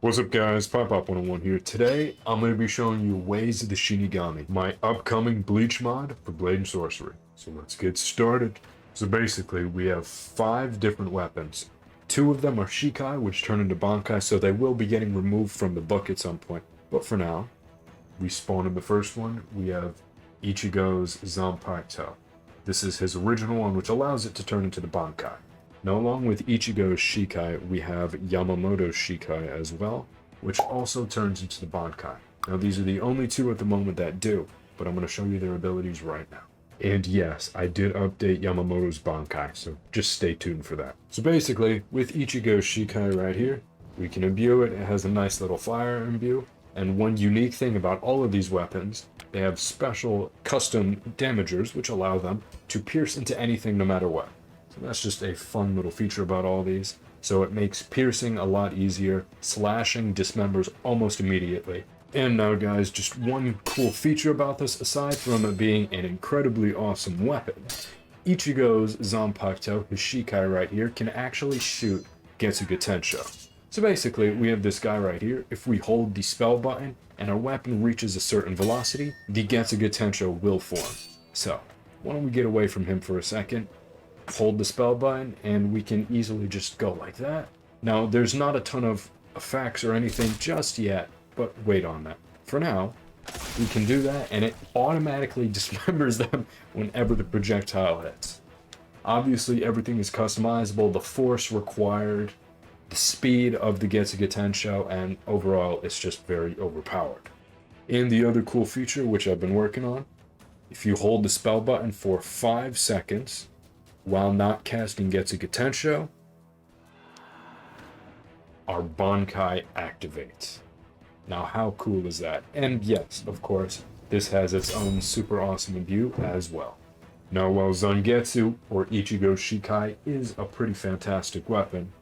What's up guys, Pop101 here. Today, I'm going to be showing you Ways of the Shinigami, my upcoming Bleach mod for Blade and Sorcery. So let's get started. So basically, we have 5 different weapons. 2 of them are Shikai, which turn into Bankai, so they will be getting removed from the book at some point. But for now, we spawn in the first one. We have Ichigo's Zangetsu. This is his original one, which allows it to turn into the Bankai. Now, along with Ichigo's Shikai, we have Yamamoto's Shikai as well, which also turns into the Bankai. Now, these are the only 2 at the moment that do, but I'm going to show you their abilities right now. And yes, I did update Yamamoto's Bankai, so just stay tuned for that. So basically, with Ichigo's Shikai right here, we can imbue it. It has a nice little fire imbue. And one unique thing about all of these weapons, they have special custom damagers, which allow them to pierce into anything no matter what. So that's just a fun little feature about all these. So it makes piercing a lot easier, slashing dismembers almost immediately. And now guys, just one cool feature about this, aside from it being an incredibly awesome weapon, Ichigo's Zanpakuto, his Shikai right here, can actually shoot Getsuga Tensho. So basically, we have this guy right here. If we hold the spell button and our weapon reaches a certain velocity, the Getsuga Tensho will form. So, why don't we get away from him for a second, hold the spell button, and we can easily just go like that. Now, there's not a ton of effects or anything just yet, but wait on that. For now, we can do that, and it automatically dismembers them whenever the projectile hits. Obviously, everything is customizable, the force required, the speed of the Getsuga Tensho, and overall, it's just very overpowered. And the other cool feature, which I've been working on, if you hold the spell button for 5 seconds, while not casting Getsuga Tensho, our Bankai activates. Now, how cool is that? And yes, of course, this has its own super awesome imbue as well. Now, while Zangetsu, or Ichigo Shikai, is a pretty fantastic weapon,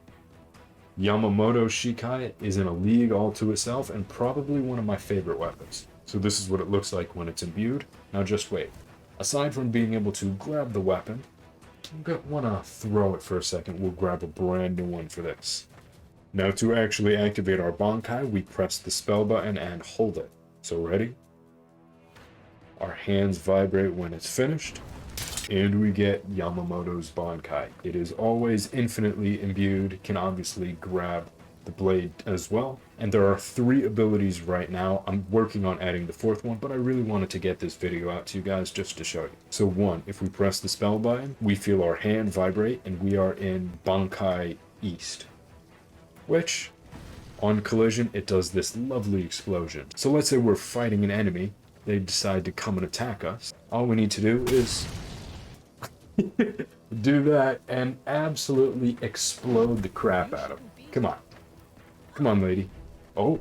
Yamamoto Shikai is in a league all to itself and probably one of my favorite weapons. So this is what it looks like when it's imbued. Now just wait. Aside from being able to grab the weapon, I want to throw it for a second. We'll grab a brand new one for this. Now to actually activate our Bankai, we press the spell button and hold it. So ready? Our hands vibrate when it's finished, and we get Yamamoto's Bankai. It is always infinitely imbued, can obviously grab the blade as well. And there are 3 abilities right now. I'm working on adding the 4th one, but I really wanted to get this video out to you guys just to show you. So 1, if we press the spell button, we feel our hand vibrate and we are in Bankai East, which on collision, it does this lovely explosion. So let's say we're fighting an enemy, they decide to come and attack us. All we need to do is do that and absolutely explode the crap out of them. Come on. Come on, lady. Oh.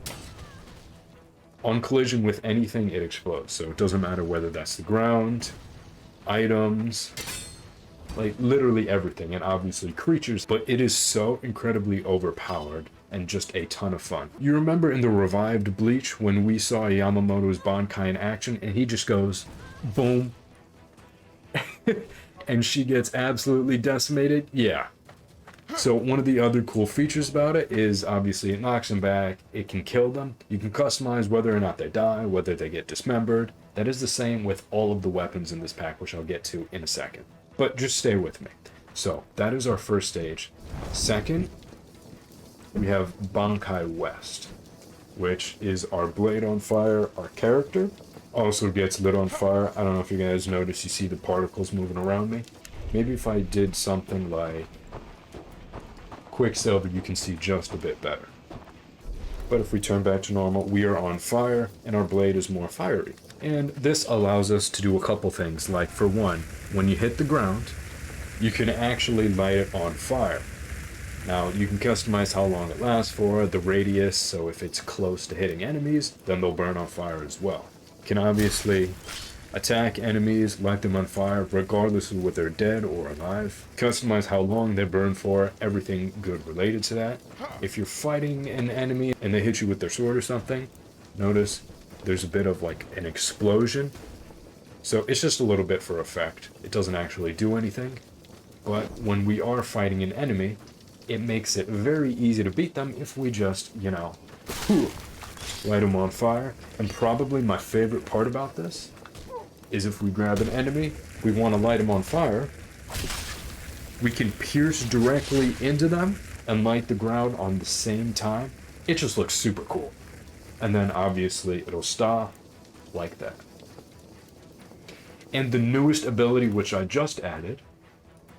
On collision with anything, it explodes. So it doesn't matter whether that's the ground, items, like literally everything, and obviously creatures, but it is so incredibly overpowered and just a ton of fun. You remember in the revived Bleach when we saw Yamamoto's Bankai in action and he just goes, boom, and she gets absolutely decimated? Yeah. So one of the other cool features about it is obviously it knocks them back, it can kill them, you can customize whether or not they die, whether they get dismembered. That is the same with all of the weapons in this pack, which I'll get to in a second. But just stay with me. So that is our first stage. Second, we have Bankai West, which is our blade on fire. Our character also gets lit on fire. I don't know if you guys notice, you see the particles moving around me. Maybe if I did something like Quicksilver, you can see just a bit better. But if we turn back to normal, we are on fire and our blade is more fiery. And this allows us to do a couple things, like for one, when you hit the ground, you can actually light it on fire. Now, you can customize how long it lasts for, the radius, so if it's close to hitting enemies, then they'll burn on fire as well. You can obviously attack enemies, light them on fire, regardless of whether they're dead or alive. Customize how long they burn for, everything good related to that. If you're fighting an enemy and they hit you with their sword or something, notice there's a bit of like an explosion. So it's just a little bit for effect. It doesn't actually do anything. But when we are fighting an enemy, it makes it very easy to beat them if we just, Whew. Light them on fire. And probably my favorite part about this is if we grab an enemy, we want to light them on fire, we can pierce directly into them and light the ground on the same time. It just looks super cool. And then obviously it'll stop like that. And the newest ability, which I just added,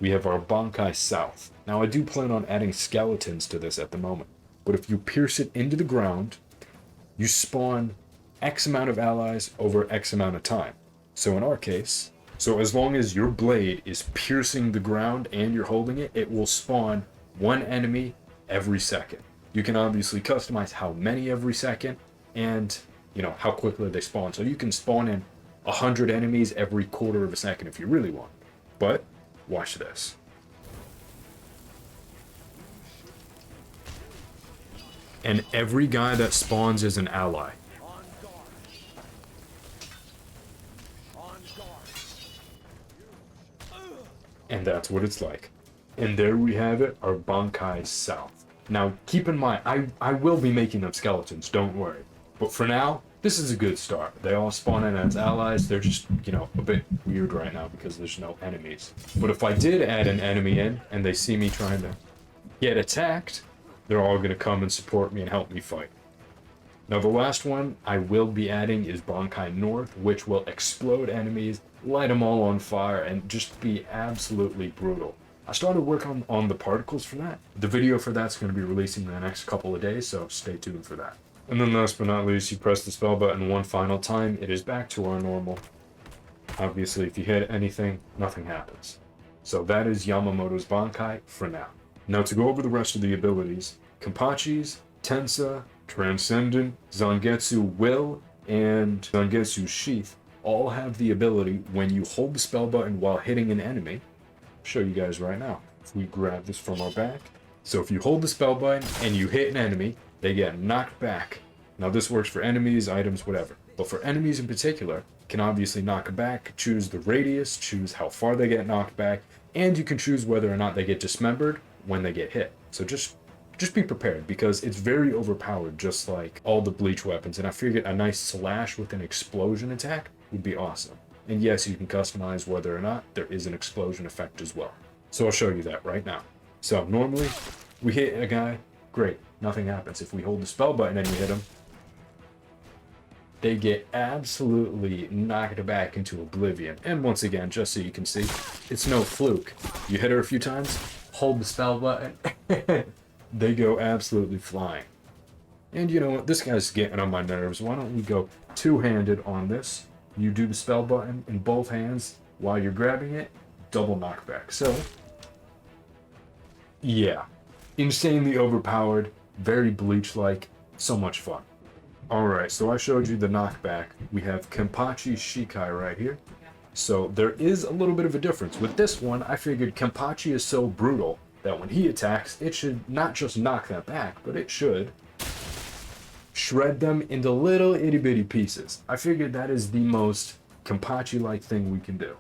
we have our Bankai South. Now I do plan on adding skeletons to this at the moment, but if you pierce it into the ground, you spawn X amount of allies over X amount of time. So in our case, so as long as your blade is piercing the ground and you're holding it, it will spawn one enemy every second. You can obviously customize how many every second and, you know, how quickly they spawn. So you can spawn in 100 enemies every quarter of a second if you really want. But watch this. And every guy that spawns is an ally. And that's what it's like. And there we have it, our Bankai South. Now, keep in mind, I will be making them skeletons, don't worry. But for now, this is a good start. They all spawn in as allies. They're just, you know, a bit weird right now because there's no enemies. But if I did add an enemy in and they see me trying to get attacked, they're all going to come and support me and help me fight. Now, the last one I will be adding is Bankai North, which will explode enemies, light them all on fire, and just be absolutely brutal. I started working on the particles for that. The video for that's going to be releasing in the next couple of days, so stay tuned for that. And then last but not least, you press the spell button one final time, it is back to our normal. Obviously, if you hit anything, nothing happens. So that is Yamamoto's Bankai for now. Now to go over the rest of the abilities, Kenpachi's, Tensa, Transcendent, Zangetsu Will, and Zangetsu Sheath all have the ability when you hold the spell button while hitting an enemy. I'll show you guys right now. If we grab this from our back. So if you hold the spell button and you hit an enemy, they get knocked back. Now this works for enemies, items, whatever. But for enemies in particular, can obviously knock back, choose the radius, choose how far they get knocked back, and you can choose whether or not they get dismembered when they get hit. So just be prepared, because it's very overpowered, just like all the Bleach weapons, and I figured a nice slash with an explosion attack would be awesome. And yes, you can customize whether or not there is an explosion effect as well. So I'll show you that right now. So normally, we hit a guy, great, nothing happens. If we hold the spell button and we hit them, they get absolutely knocked back into oblivion. And once again, just so you can see, it's no fluke. You hit her a few times, hold the spell button, they go absolutely flying. And you know what, this guy's getting on my nerves. Why don't we go two-handed on this? You do the spell button in both hands while you're grabbing it, double knockback. So, yeah, insanely overpowered, very Bleach-like, so much fun. Alright, so I showed you the knockback. We have Kenpachi Shikai right here. So there is a little bit of a difference. With this one, I figured Kenpachi is so brutal that when he attacks, it should not just knock them back, but it should shred them into little itty-bitty pieces. I figured that is the most Kenpachi-like thing we can do.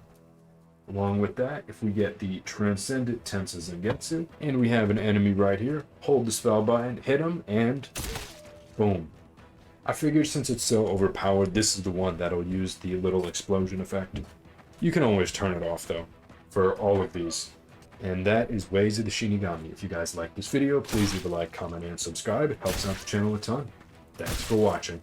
Along with that, if we get the Transcendent Tensa Zangetsu, and we have an enemy right here, hold the spell button, hit him, and boom. I figured since it's so overpowered, this is the one that'll use the little explosion effect. You can always turn it off though, for all of these. And that is Ways of the Shinigami. If you guys like this video, please leave a like, comment, and subscribe. It helps out the channel a ton. Thanks for watching.